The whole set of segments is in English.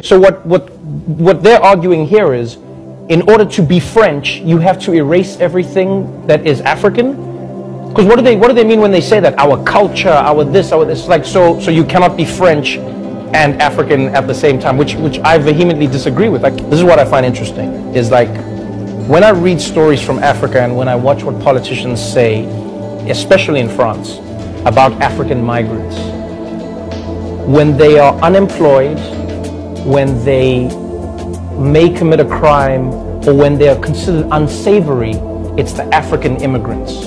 So what they're arguing here is, in order to be French, you have to erase everything that is African. Because what do they mean when they say that? Our culture, our this, like so you cannot be French and African at the same time, which I vehemently disagree with. Like, this is what I find interesting, is like, when I read stories from Africa and when I watch what politicians say, especially in France, about African migrants, when they are unemployed, when they may commit a crime, or when they are considered unsavory, it's the African immigrants.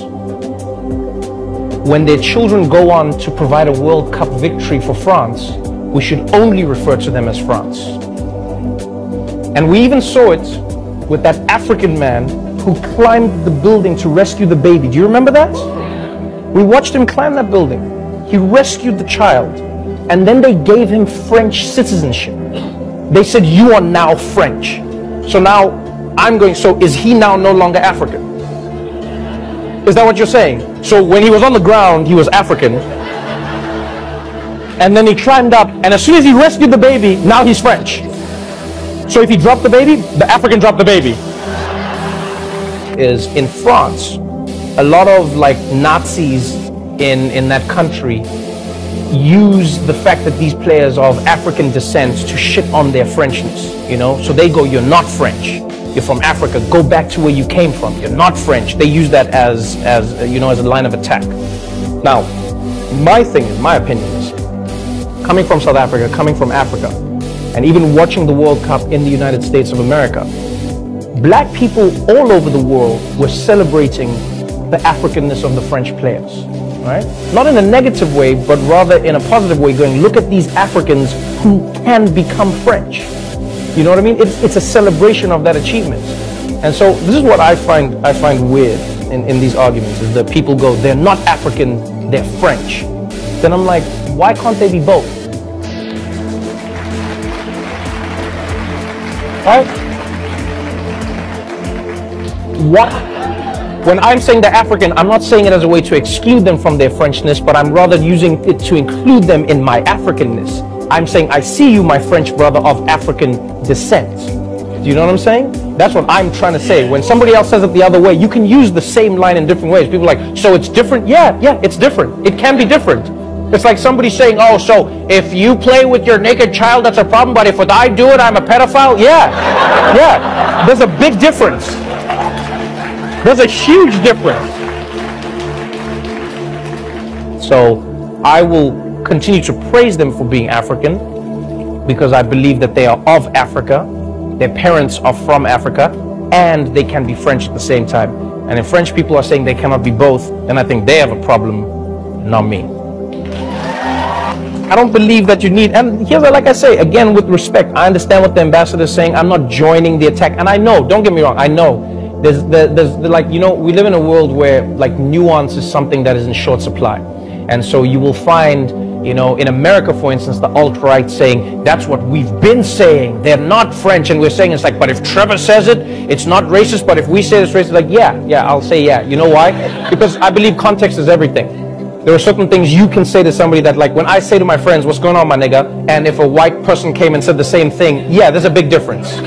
When their children go on to provide a World Cup victory for France, we should only refer to them as France. And we even saw it with that African man who climbed the building to rescue the baby. Do you remember that? We watched him climb that building. He rescued the child, and then they gave him French citizenship. They said, you are now French. So now I'm going, so is he now no longer African? Is that what you're saying? So when he was on the ground, he was African. And then he climbed up, and as soon as he rescued the baby, now he's French. So if he dropped the baby, the African dropped the baby. Is in France, a lot of like Nazis in that country use the fact that these players are of African descent to shit on their Frenchness, you know? So they go, you're not French. You're from Africa. Go back to where you came from. You're not French. They use that as you know, as a line of attack. Now, my thing is, my opinion is, coming from South Africa, coming from Africa, and even watching the World Cup in the United States of America, black people all over the world were celebrating the Africanness of the French players, right? Not in a negative way, but rather in a positive way, going, look at these Africans who can become French. You know what I mean? It's a celebration of that achievement. And so this is what I find weird in these arguments, is that people go, they're not African, they're French. Then I'm like, why can't they be both? Right? What? When I'm saying they're African, I'm not saying it as a way to exclude them from their Frenchness, but I'm rather using it to include them in my Africanness. I'm saying, I see you, my French brother of African descent. Do you know what I'm saying? That's what I'm trying to say. When somebody else says it the other way, you can use the same line in different ways. People are like, so it's different? Yeah, it's different. It can be different. It's like somebody saying, oh, so if you play with your naked child, that's a problem, but if I do it, I'm a pedophile? Yeah. There's a big difference. There's a huge difference. So I will continue to praise them for being African, because I believe that they are of Africa, their parents are from Africa, and they can be French at the same time. And if French people are saying they cannot be both, then I think they have a problem, not me. I don't believe that you need, and here's like I say, again, with respect, I understand what the ambassador is saying. I'm not joining the attack, and I know, don't get me wrong, I know there's like, you know, we live in a world where like nuance is something that is in short supply. And so you will find, you know, in America, for instance, the alt-right saying, that's what we've been saying, they're not French, and we're saying, it's like, but if Trevor says it, it's not racist, but if we say it's racist, like, yeah, I'll say yeah. You know why? Because I believe context is everything. There are certain things you can say to somebody that, like, when I say to my friends, what's going on, my nigga? And if a white person came and said the same thing, yeah, there's a big difference.